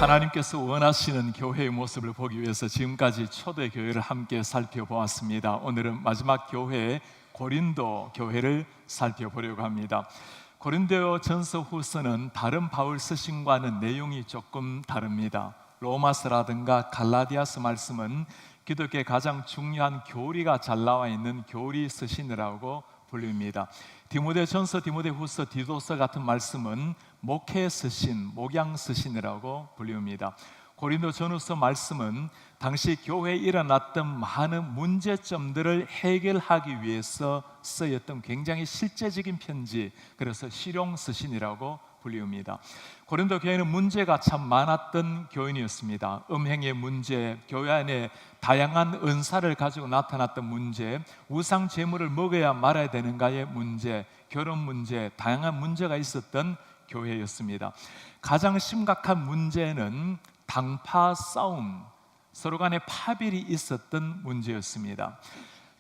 하나님께서 원하시는 교회의 모습을 보기 위해서 지금까지 초대 교회를 함께 살펴보았습니다. 오늘은 마지막 교회 고린도 교회를 살펴보려고 합니다. 고린도 전서 후서는 다른 바울 서신과는 내용이 조금 다릅니다. 로마서라든가 갈라디아서 말씀은 기독교의 가장 중요한 교리가 잘 나와 있는 교리 서신이라고 불립니다. 디모데 전서, 디모데 후서, 디도서 같은 말씀은 목회 서신, 목양 서신이라고 불립니다. 고린도 전후서 말씀은 당시 교회에 일어났던 많은 문제점들을 해결하기 위해서 쓰였던 굉장히 실제적인 편지, 그래서 실용 서신이라고 불립니다. 고린도 교회는 문제가 참 많았던 교인이었습니다. 음행의 문제, 교회 안에 다양한 은사를 가지고 나타났던 문제, 우상 제물을 먹어야 말아야 되는가의 문제, 결혼 문제, 다양한 문제가 있었던 교회였습니다. 가장 심각한 문제는 당파 싸움, 서로 간에 파별이 있었던 문제였습니다.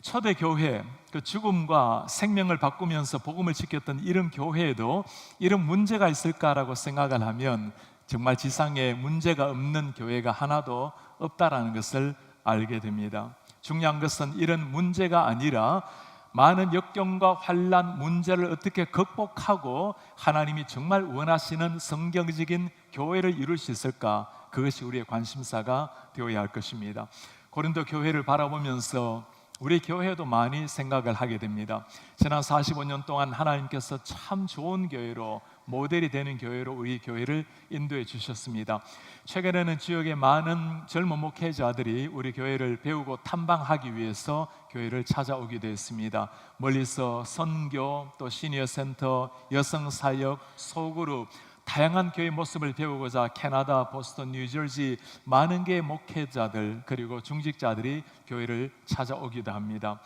초대 교회, 그 죽음과 생명을 바꾸면서 복음을 지켰던 이런 교회에도 이런 문제가 있을까라고 생각을 하면 정말 지상에 문제가 없는 교회가 하나도 없다라는 것을 알게 됩니다. 중요한 것은 이런 문제가 아니라 많은 역경과 환난, 문제를 어떻게 극복하고 하나님이 정말 원하시는 성경적인 교회를 이룰 수 있을까, 그것이 우리의 관심사가 되어야 할 것입니다. 고린도 교회를 바라보면서 우리 교회도 많이 생각을 하게 됩니다. 지난 45년 동안 하나님께서 참 좋은 교회로, 모델이 되는 교회로 우리 교회를 인도해 주셨습니다. 최근에는 지역의 많은 젊은 목회자들이 우리 교회를 배우고 탐방하기 위해서 교회를 찾아오게 되었습니다. 멀리서 선교, 또 시니어센터, 여성사역, 소그룹, 다양한 교회 모습을 배우고자 캐나다, 보스턴, 뉴저지 많은 개의 목회자들 그리고 중직자들이 교회를 찾아오기도 합니다.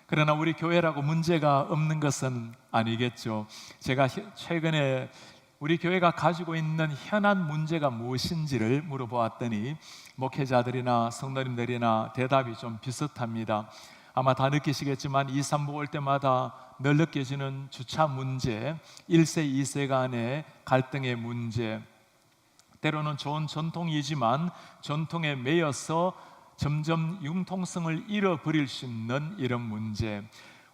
그러나 우리 교회라고 문제가 없는 것은 아니겠죠. 제가 최근에 우리 교회가 가지고 있는 현안 문제가 무엇인지를 물어보았더니 목회자들이나 성도님들이나 대답이 좀 비슷합니다. 아마 다 느끼시겠지만 2, 3부 올 때마다 늘 느껴지는 주차 문제, 1세, 2세 간의 갈등의 문제, 때로는 좋은 전통이지만 전통에 매여서 점점 융통성을 잃어버릴 수 있는 이런 문제,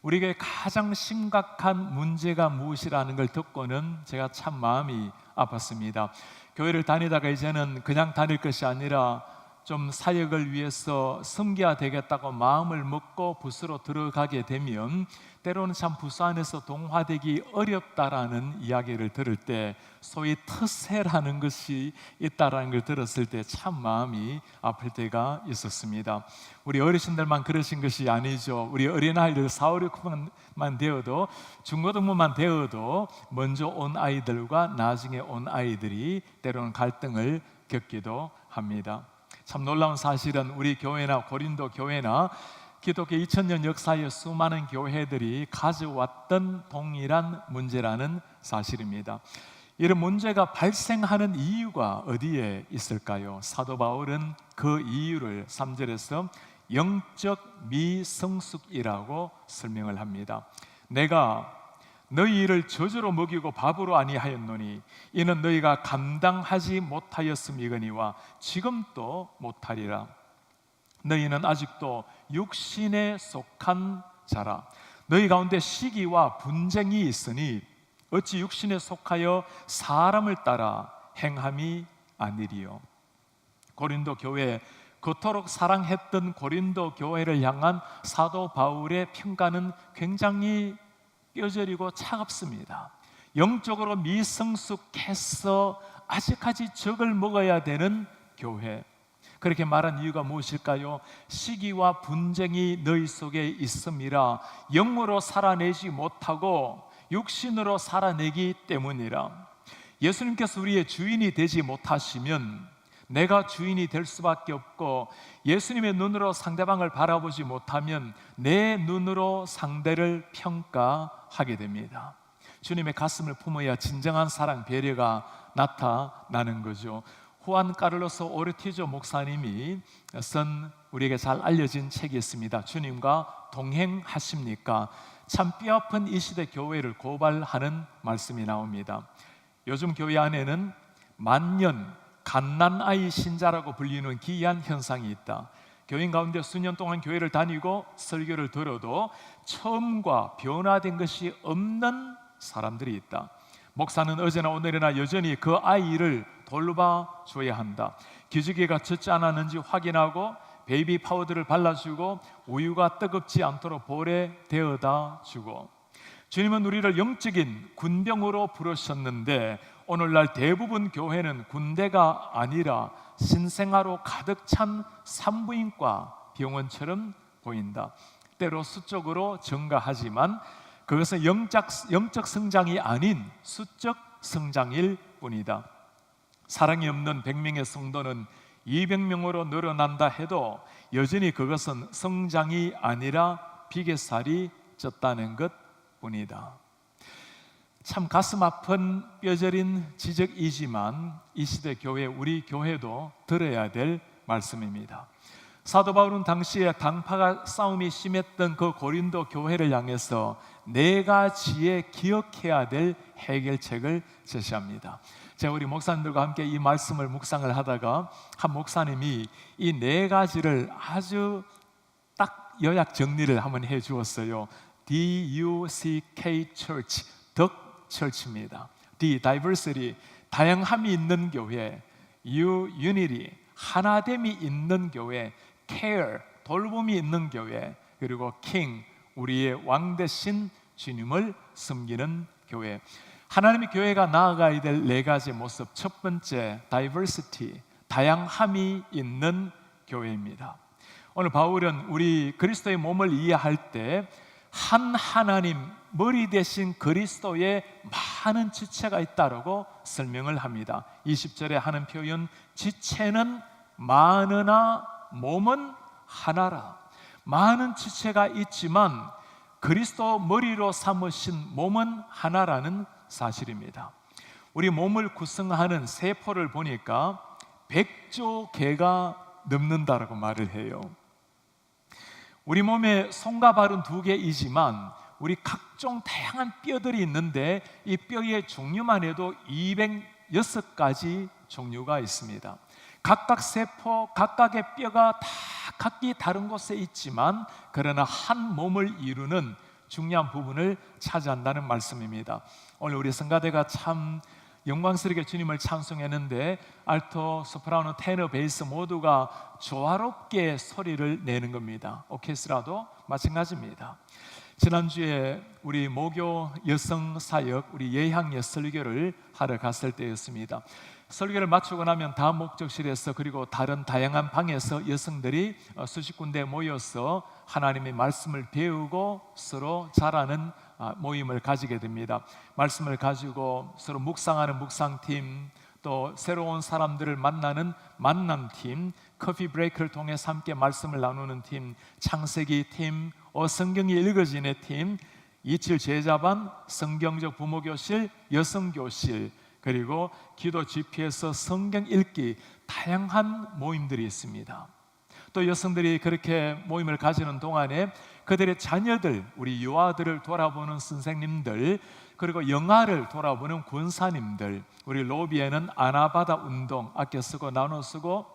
우리에게 가장 심각한 문제가 무엇이라는 걸 듣고는 제가 참 마음이 아팠습니다. 교회를 다니다가 이제는 그냥 다닐 것이 아니라 좀 사역을 위해서 섬겨야 되겠다고 마음을 먹고 부스로 들어가게 되면 때로는 참 부스 안에서 동화되기 어렵다라는 이야기를 들을 때, 소위 특세라는 것이 있다라는 걸 들었을 때 참 마음이 아플 때가 있었습니다. 우리 어르신들만 그러신 것이 아니죠. 우리 어린아이들 4, 5, 6만 되어도, 중고등부만 되어도 먼저 온 아이들과 나중에 온 아이들이 때로는 갈등을 겪기도 합니다. 참 놀라운 사실은 우리 교회나 고린도 교회나 기독교 2000년 역사의 수많은 교회들이 가져왔던 동일한 문제라는 사실입니다. 이런 문제가 발생하는 이유가 어디에 있을까요? 사도 바울은 그 이유를 3절에서 영적 미성숙이라고 설명을 합니다. 내가 너희를 저주로 먹이고 밥으로 아니하였노니 이는 너희가 감당하지 못하였음이거니와 지금도 못하리라. 너희는 아직도 육신에 속한 자라. 너희 가운데 시기와 분쟁이 있으니 어찌 육신에 속하여 사람을 따라 행함이 아니리요. 고린도 교회, 그토록 사랑했던 고린도 교회를 향한 사도 바울의 평가는 굉장히 뼈저리고 차갑습니다. 영적으로 미성숙해서 아직까지 적을 먹어야 되는 교회, 그렇게 말한 이유가 무엇일까요? 시기와 분쟁이 너희 속에 있음이라. 영으로 살아내지 못하고 육신으로 살아내기 때문이라. 예수님께서 우리의 주인이 되지 못하시면 내가 주인이 될 수밖에 없고, 예수님의 눈으로 상대방을 바라보지 못하면 내 눈으로 상대를 평가하게 됩니다. 주님의 가슴을 품어야 진정한 사랑, 배려가 나타나는 거죠. 후안 카를로스 오르티조 목사님이 쓴 우리에게 잘 알려진 책이 있습니다. 주님과 동행하십니까? 참 뼈아픈 이 시대 교회를 고발하는 말씀이 나옵니다. 요즘 교회 안에는 만년 갓난아이 신자라고 불리는 기이한 현상이 있다. 교인 가운데 수년 동안 교회를 다니고 설교를 들어도 처음과 변화된 것이 없는 사람들이 있다. 목사는 어제나 오늘이나 여전히 그 아이를 돌봐줘야 한다. 기저귀가 젖지 않았는지 확인하고 베이비 파우더를 발라주고 우유가 뜨겁지 않도록 볼에 데워다 주고, 주님은 우리를 영적인 군병으로 부르셨는데 오늘날 대부분 교회는 군대가 아니라 신생아로 가득 찬 산부인과 병원처럼 보인다. 때로 수적으로 증가하지만 그것은 영적 성장이 아닌 수적 성장일 뿐이다. 사랑이 없는 100명의 성도는 200명으로 늘어난다 해도 여전히 그것은 성장이 아니라 비계살이 쪘다는 것 뿐이다. 참 가슴 아픈 뼈저린 지적이지만 이 시대 교회, 우리 교회도 들어야 될 말씀입니다. 사도 바울은 당시에 당파가 싸움이 심했던 그 고린도 교회를 향해서 4가지의 기억해야 될 해결책을 제시합니다. 제가 우리 목사님들과 함께 이 말씀을 묵상을 하다가 한 목사님이 이 4가지를 아주 딱 요약 정리를 한번 해 주었어요. DUCK Church, 덕 철치입니다. D, Diversity, 다양함이 있는 교회. U, Unity, 하나됨이 있는 교회. Care, 돌봄이 있는 교회. 그리고 King, 우리의 왕 대신 주님을 섬기는 교회. 하나님의 교회가 나아가야 될 4가지 모습. 첫 번째, Diversity, 다양함이 있는 교회입니다. 오늘 바울은 우리 그리스도의 몸을 이해할 때 한 하나님, 머리 대신 그리스도의 많은 지체가 있다고 설명을 합니다. 20절에 하는 표현, 지체는 많으나 몸은 하나라. 많은 지체가 있지만 그리스도 머리로 삼으신 몸은 하나라는 사실입니다. 우리 몸을 구성하는 세포를 보니까 100조 개가 넘는다라고 말을 해요. 우리 몸에 손과 발은 2개이지만 우리 각종 다양한 뼈들이 있는데 이 뼈의 종류만 해도 206가지 종류가 있습니다. 각각 세포, 각각의 뼈가 다 각기 다른 곳에 있지만 그러나 한 몸을 이루는 중요한 부분을 차지한다는 말씀입니다. 오늘 우리 성가대가 참 영광스럽게 주님을 찬송했는데 알토, 소프라노, 테너, 베이스 모두가 조화롭게 소리를 내는 겁니다. 오케스트라도 마찬가지입니다. 지난주에 우리 모교 여성사역, 우리 예향예 설교를 하러 갔을 때였습니다. 설교를 마치고 나면 다음 목적실에서 그리고 다른 다양한 방에서 여성들이 수십 군데 모여서 하나님의 말씀을 배우고 서로 자라는 모임을 가지게 됩니다. 말씀을 가지고 서로 묵상하는 묵상팀, 또 새로운 사람들을 만나는 만남팀, 커피 브레이크를 통해서 함께 말씀을 나누는 팀, 창세기 팀, 성경이 읽어지는 팀, 이칠 제자반, 성경적 부모교실, 여성교실, 그리고 기도 GP에서 성경 읽기, 다양한 모임들이 있습니다. 또 여성들이 그렇게 모임을 가지는 동안에 그들의 자녀들, 우리 유아들을 돌아보는 선생님들, 그리고 영아를 돌아보는 권사님들, 우리 로비에는 아나바다 운동, 아껴 쓰고 나눠 쓰고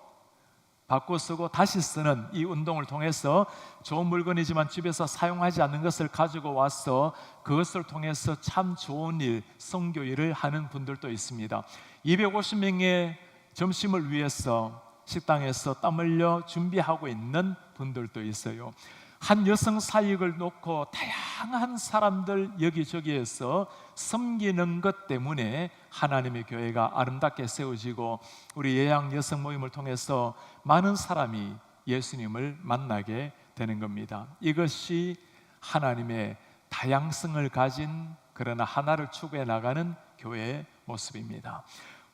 바꿔 쓰고 다시 쓰는 이 운동을 통해서 좋은 물건이지만 집에서 사용하지 않는 것을 가지고 와서 그것을 통해서 참 좋은 일, 선교 일을 하는 분들도 있습니다. 250명의 점심을 위해서 식당에서 땀 흘려 준비하고 있는 분들도 있어요. 한 여성 사역을 놓고 다양한 사람들 여기저기에서 섬기는 것 때문에 하나님의 교회가 아름답게 세워지고 우리 예양 여성 모임을 통해서 많은 사람이 예수님을 만나게 되는 겁니다. 이것이 하나님의 다양성을 가진 그러나 하나를 추구해 나가는 교회의 모습입니다.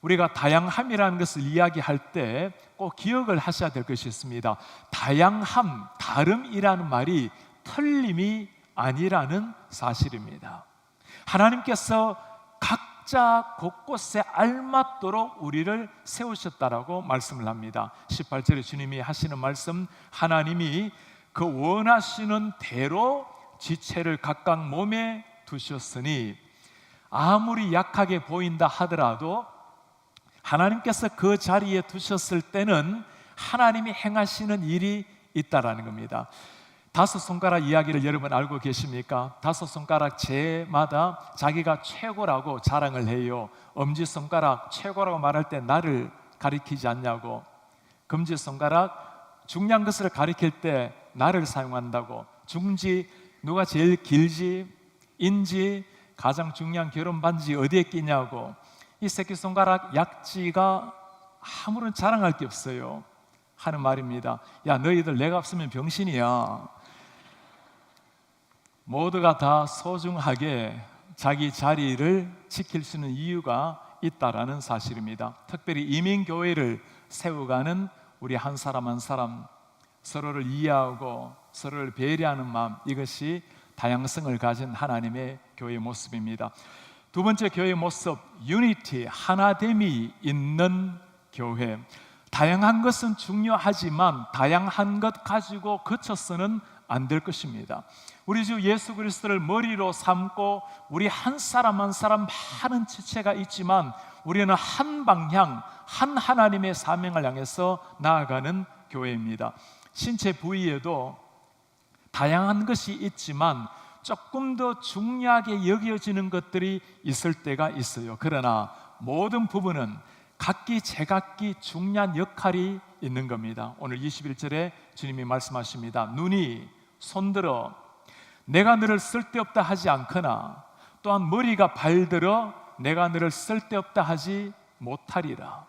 우리가 다양함이라는 것을 이야기할 때 꼭 기억을 하셔야 될 것이 있습니다. 다양함, 다름이라는 말이 틀림이 아니라는 사실입니다. 하나님께서 각자 곳곳에 알맞도록 우리를 세우셨다라고 말씀을 합니다. 18절에 주님이 하시는 말씀, 하나님이 그 원하시는 대로 지체를 각각 몸에 두셨으니 아무리 약하게 보인다 하더라도 하나님께서 그 자리에 두셨을 때는 하나님이 행하시는 일이 있다라는 겁니다. 다섯 손가락 이야기를 여러분 알고 계십니까? 다섯 손가락 제마다 자기가 최고라고 자랑을 해요. 엄지손가락 최고라고 말할 때 나를 가리키지 않냐고, 금지손가락 중요한 것을 가리킬 때 나를 사용한다고, 중지 누가 제일 길지, 인지 가장 중요한 결혼 반지 어디에 끼냐고, 이 새끼손가락 약지가 아무런 자랑할 게 없어요 하는 말입니다. 야, 너희들 내가 없으면 병신이야. 모두가 다 소중하게 자기 자리를 지킬 수 있는 이유가 있다라는 사실입니다. 특별히 이민교회를 세워가는 우리 한 사람 한 사람, 서로를 이해하고 서로를 배려하는 마음, 이것이 다양성을 가진 하나님의 교회의 모습입니다. 두 번째 교회의 모습, 유니티, 하나됨이 있는 교회. 다양한 것은 중요하지만 다양한 것 가지고 그쳐서는 안 될 것입니다. 우리 주 예수 그리스도를 머리로 삼고 우리 한 사람 한 사람 많은 지체가 있지만 우리는 한 방향, 한 하나님의 사명을 향해서 나아가는 교회입니다. 신체 부위에도 다양한 것이 있지만 조금 더 중요하게 여겨지는 것들이 있을 때가 있어요. 그러나 모든 부분은 각기 제각기 중요한 역할이 있는 겁니다. 오늘 21절에 주님이 말씀하십니다. 눈이 손들어 내가 너를 쓸데없다 하지 않거나 또한 머리가 발들어 내가 너를 쓸데없다 하지 못하리라.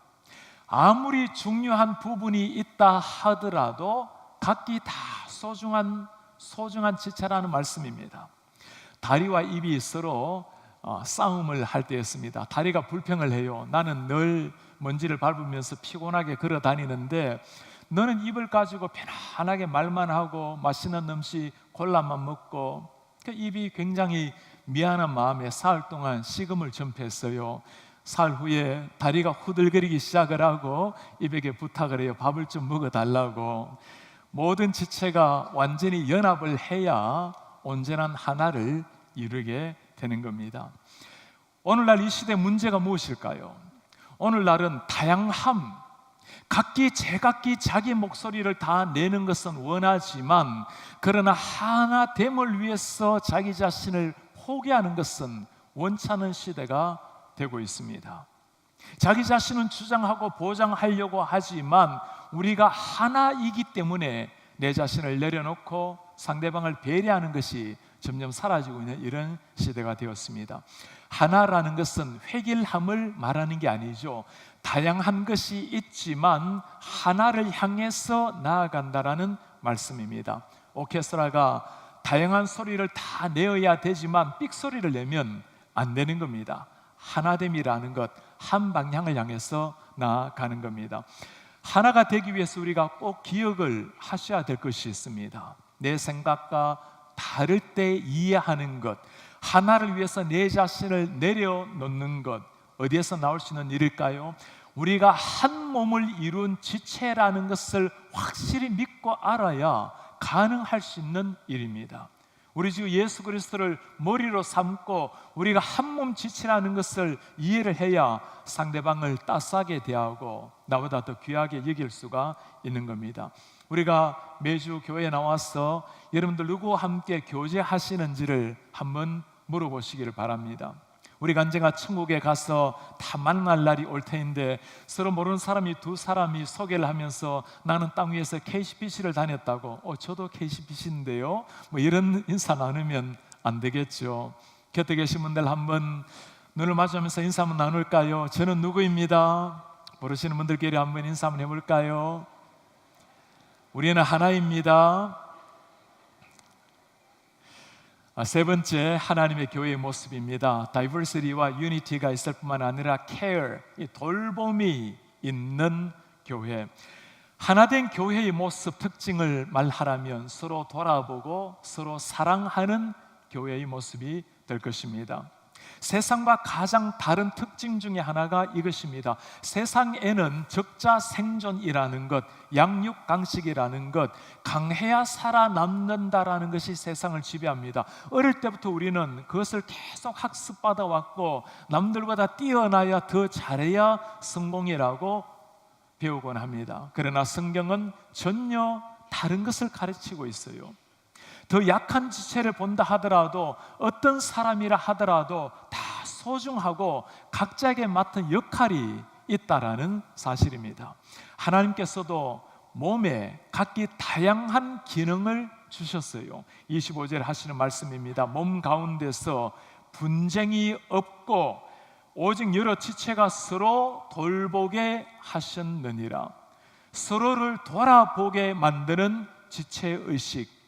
아무리 중요한 부분이 있다 하더라도 각기 다 소중한 지체라는 말씀입니다. 다리와 입이 서로 싸움을 할 때였습니다. 다리가 불평을 해요. 나는 늘 먼지를 밟으면서 피곤하게 걸어 다니는데 너는 입을 가지고 편안하게 말만 하고 맛있는 음식 골라만 먹고, 그 입이 굉장히 미안한 마음에 사흘 동안 식음을 전폐했어요. 사흘 후에 다리가 후들거리기 시작을 하고 입에게 부탁을 해요. 밥을 좀 먹어달라고. 모든 지체가 완전히 연합을 해야 온전한 하나를 이루게 되는 겁니다. 오늘날 이 시대 문제가 무엇일까요? 오늘날은 다양함, 각기 제각기 자기 목소리를 다 내는 것은 원하지만 그러나 하나됨을 위해서 자기 자신을 포기하는 것은 원치 않은 시대가 되고 있습니다. 자기 자신은 주장하고 보장하려고 하지만 우리가 하나이기 때문에 내 자신을 내려놓고 상대방을 배려하는 것이 점점 사라지고 있는 이런 시대가 되었습니다. 하나라는 것은 획일함을 말하는 게 아니죠. 다양한 것이 있지만 하나를 향해서 나아간다라는 말씀입니다. 오케스트라가 다양한 소리를 다 내어야 되지만 삑소리를 내면 안 되는 겁니다. 하나됨이라는 것, 한 방향을 향해서 나아가는 겁니다. 하나가 되기 위해서 우리가 꼭 기억을 하셔야 될 것이 있습니다. 내 생각과 다를 때 이해하는 것, 하나를 위해서 내 자신을 내려놓는 것, 어디에서 나올 수 있는 일일까요? 우리가 한 몸을 이룬 지체라는 것을 확실히 믿고 알아야 가능할 수 있는 일입니다. 우리 주 예수 그리스도를 머리로 삼고 우리가 한 몸 지체라는 것을 이해를 해야 상대방을 따스하게 대하고 나보다 더 귀하게 여길 수가 있는 겁니다. 우리가 매주 교회에 나와서 여러분들 누구와 함께 교제하시는지를 한번 물어보시기를 바랍니다. 우리가 언젠가 천국에 가서 다 만날 날이 올 텐데 서로 모르는 사람이 두 사람이 소개를 하면서 나는 땅 위에서 KCBC를 다녔다고, 저도 KCBC인데요, 뭐 이런 인사 나누면 안 되겠죠. 곁에 계신 분들 한번 눈을 마주하면서 인사 한번 나눌까요? 저는 누구입니다. 모르시는 분들끼리 한번 인사 한번 해볼까요? 우리는 하나입니다. 세 번째, 하나님의 교회의 모습입니다. 다이버시티와 유니티가 있을 뿐만 아니라 care, 이 돌봄이 있는 교회. 하나된 교회의 모습, 특징을 말하라면 서로 돌아보고 서로 사랑하는 교회의 모습이 될 것입니다. 세상과 가장 다른 특징 중에 하나가 이것입니다. 세상에는 적자 생존이라는 것, 양육강식이라는 것, 강해야 살아남는다라는 것이 세상을 지배합니다. 어릴 때부터 우리는 그것을 계속 학습받아 왔고, 남들보다 뛰어나야 더 잘해야 성공이라고 배우곤 합니다. 그러나 성경은 전혀 다른 것을 가르치고 있어요. 더 약한 지체를 본다 하더라도, 어떤 사람이라 하더라도 다 소중하고 각자에게 맡은 역할이 있다라는 사실입니다. 하나님께서도 몸에 각기 다양한 기능을 주셨어요. 25절 하시는 말씀입니다. 몸 가운데서 분쟁이 없고 오직 여러 지체가 서로 돌보게 하셨느니라. 서로를 돌아보게 만드는 지체의식.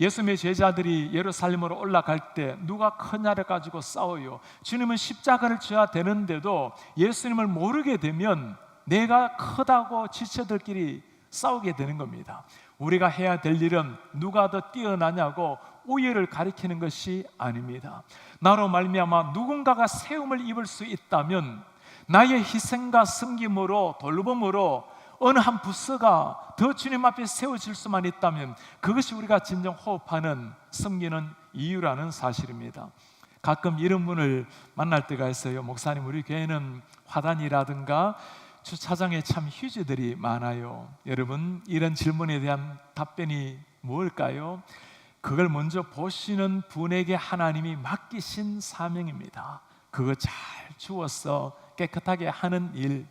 예수님의 제자들이 예루살렘으로 올라갈 때 누가 크냐를 가지고 싸워요. 주님은 십자가를 져야 되는데도 예수님을 모르게 되면 내가 크다고 지체들끼리 싸우게 되는 겁니다. 우리가 해야 될 일은 누가 더 뛰어나냐고 우위를 가리키는 것이 아닙니다. 나로 말미암아 누군가가 세움을 입을 수 있다면, 나의 희생과 섬김으로, 돌봄으로 어느 한 부서가 더 주님 앞에 세워질 수만 있다면, 그것이 우리가 진정 호흡하는, 섬기는 이유라는 사실입니다. 가끔 이런 분을 만날 때가 있어요. 목사님, 우리 교회는 화단이라든가 주차장에 참 휴지들이 많아요. 여러분, 이런 질문에 대한 답변이 뭘까요? 그걸 먼저 보시는 분에게 하나님이 맡기신 사명입니다. 그거 잘 주워서 깨끗하게 하는 일.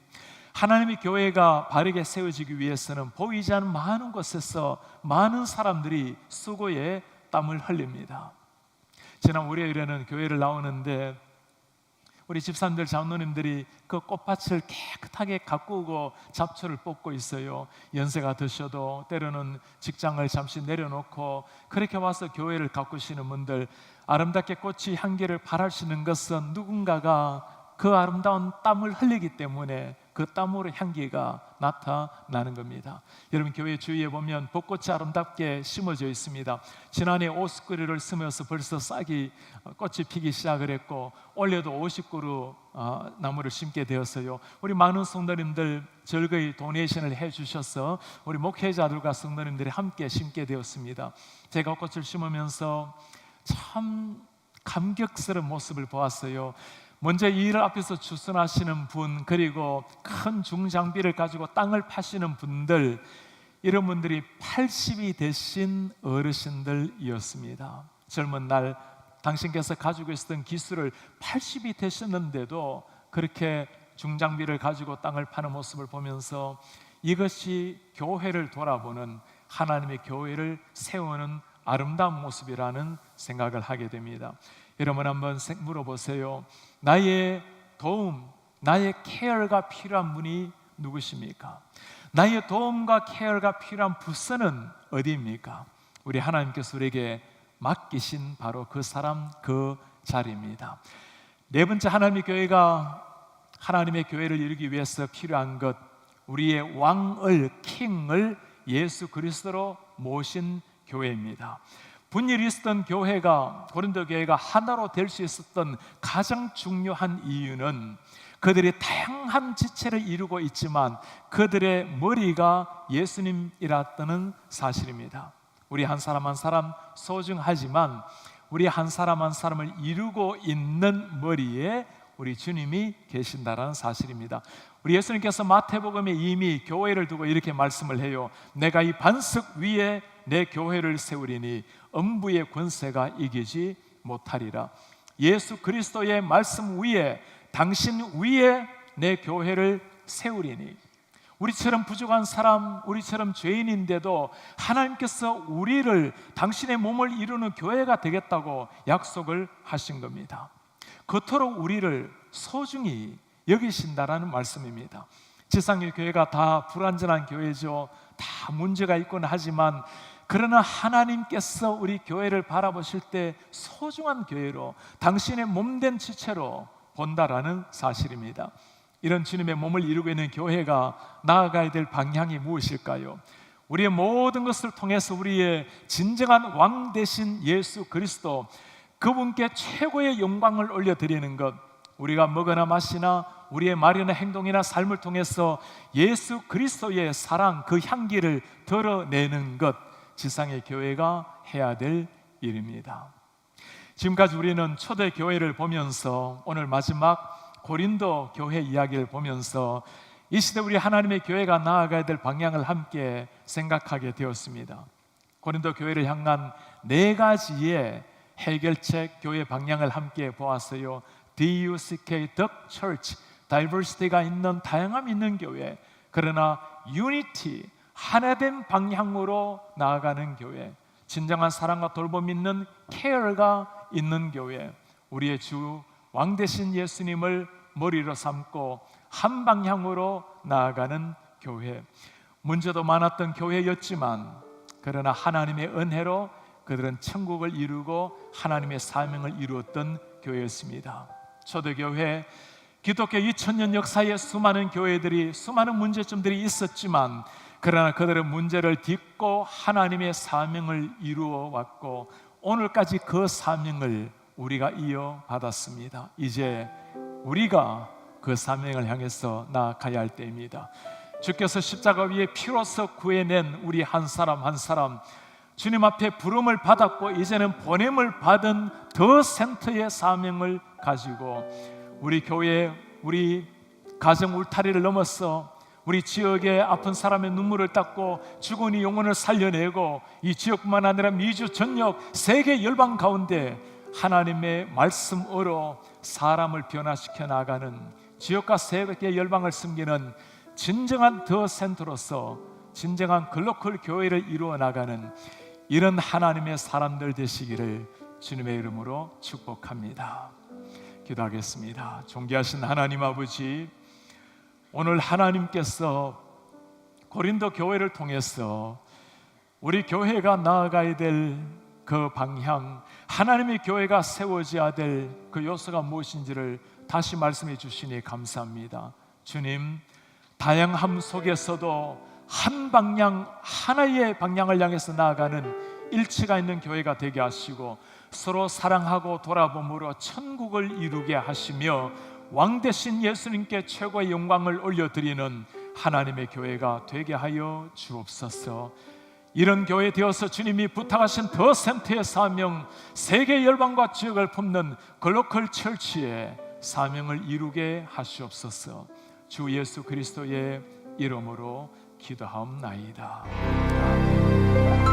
하나님의 교회가 바르게 세워지기 위해서는 보이지 않는 많은 곳에서 많은 사람들이 수고에 땀을 흘립니다. 지난 월요일에는 교회를 나오는데 우리 집사님들, 장로님들이 그 꽃밭을 깨끗하게 가꾸고 잡초를 뽑고 있어요. 연세가 드셔도 때로는 직장을 잠시 내려놓고 그렇게 와서 교회를 가꾸시는 분들, 아름답게 꽃이 향기를 발하시는 것은 누군가가 그 아름다운 땀을 흘리기 때문에 그 땀으로 향기가 나타나는 겁니다. 여러분, 교회 주위에 보면 벚꽃이 아름답게 심어져 있습니다. 지난해 50그루를 심어서 벌써 싹이 꽃이 피기 시작을 했고, 올해도 50그루 나무를 심게 되었어요. 우리 많은 성도님들 즐거이 도네이션을 해주셔서 우리 목회자들과 성도님들이 함께 심게 되었습니다. 제가 꽃을 심으면서 참 감격스러운 모습을 보았어요. 먼저 이 일을 앞에서 주선하시는 분, 그리고 큰 중장비를 가지고 땅을 파시는 분들, 이런 분들이 80이 되신 어르신들이었습니다. 젊은 날 당신께서 가지고 있었던 기술을 80이 되셨는데도 그렇게 중장비를 가지고 땅을 파는 모습을 보면서 이것이 교회를 돌아보는, 하나님의 교회를 세우는 아름다운 모습이라는 생각을 하게 됩니다. 여러분, 한번 물어보세요. 나의 도움, 나의 케어가 필요한 분이 누구십니까? 나의 도움과 케어가 필요한 부서는 어디입니까? 우리 하나님께서 우리에게 맡기신 바로 그 사람, 그 자리입니다. 네 번째, 하나님의 교회가 하나님의 교회를 이루기 위해서 필요한 것, 우리의 왕을, 킹을 예수 그리스도로 모신 교회입니다. 분열이 있었던 교회가, 고린도 교회가 하나로 될 수 있었던 가장 중요한 이유는 그들이 다양한 지체를 이루고 있지만 그들의 머리가 예수님이라는 사실입니다. 우리 한 사람 한 사람 소중하지만 우리 한 사람 한 사람을 이루고 있는 머리에 우리 주님이 계신다는 사실입니다. 우리 예수님께서 마태복음에 이미 교회를 두고 이렇게 말씀을 해요. 내가 이 반석 위에 내 교회를 세우리니 음부의 권세가 이기지 못하리라. 예수 그리스도의 말씀 위에, 당신 위에 내 교회를 세우리니. 우리처럼 부족한 사람, 우리처럼 죄인인데도 하나님께서 우리를, 당신의 몸을 이루는 교회가 되겠다고 약속을 하신 겁니다. 그토록 우리를 소중히 여기신다라는 말씀입니다. 지상의 교회가 다 불완전한 교회죠. 다 문제가 있곤 하지만, 그러나 하나님께서 우리 교회를 바라보실 때 소중한 교회로, 당신의 몸된 지체로 본다라는 사실입니다. 이런 주님의 몸을 이루고 있는 교회가 나아가야 될 방향이 무엇일까요? 우리의 모든 것을 통해서 우리의 진정한 왕 되신 예수 그리스도, 그분께 최고의 영광을 올려드리는 것, 우리가 먹으나 마시나 우리의 말이나 행동이나 삶을 통해서 예수 그리스도의 사랑, 그 향기를 드러내는 것, 지상의 교회가 해야 될 일입니다. 지금까지 우리는 초대 교회를 보면서, 오늘 마지막 고린도 교회 이야기를 보면서 이 시대 우리 하나님의 교회가 나아가야 될 방향을 함께 생각하게 되었습니다. 고린도 교회를 향한 4가지의 해결책, 교회 방향을 함께 보았어요. DUCK, The Church, 다이버시티가 있는, 다양함이 있는 교회, 그러나 유니티, 하나된 방향으로 나아가는 교회, 진정한 사랑과 돌봄이 있는 케어가 있는 교회, 우리의 주 왕 되신 예수님을 머리로 삼고 한 방향으로 나아가는 교회. 문제도 많았던 교회였지만 그러나 하나님의 은혜로 그들은 천국을 이루고 하나님의 사명을 이루었던 교회였습니다. 초대교회, 기독교 2000년 역사에 수많은 교회들이, 수많은 문제점들이 있었지만 그러나 그들은 문제를 딛고 하나님의 사명을 이루어 왔고 오늘까지 그 사명을 우리가 이어받았습니다. 이제 우리가 그 사명을 향해서 나아가야 할 때입니다. 주께서 십자가 위에 피로써 구해낸 우리 한 사람 한 사람, 주님 앞에 부름을 받았고 이제는 보냄을 받은 더 센터의 사명을 가지고 우리 교회, 우리 가정 울타리를 넘어서 우리 지역의 아픈 사람의 눈물을 닦고 죽은 이 영혼을 살려내고 이 지역뿐만 아니라 미주 전역 세계 열방 가운데 하나님의 말씀으로 사람을 변화시켜 나가는, 지역과 세계 열방을 섬기는 진정한 더 센터로서 진정한 글로컬 교회를 이루어 나가는 이런 하나님의 사람들 되시기를 주님의 이름으로 축복합니다. 기도하겠습니다. 존귀하신 하나님 아버지, 오늘 하나님께서 고린도 교회를 통해서 우리 교회가 나아가야 될 그 방향, 하나님의 교회가 세워져야 될 그 요소가 무엇인지를 다시 말씀해 주시니 감사합니다. 주님, 다양함 속에서도 한 방향, 하나의 방향을 향해서 나아가는 일치가 있는 교회가 되게 하시고 서로 사랑하고 돌아봄으로 천국을 이루게 하시며 왕 되신 예수님께 최고의 영광을 올려드리는 하나님의 교회가 되게 하여 주옵소서. 이런 교회 되어서 주님이 부탁하신 더 센터의 사명, 세계 열방과 지역을 품는 글로컬 철치의 사명을 이루게 하시옵소서. 주 예수 그리스도의 이름으로 기도하옵나이다. 아멘.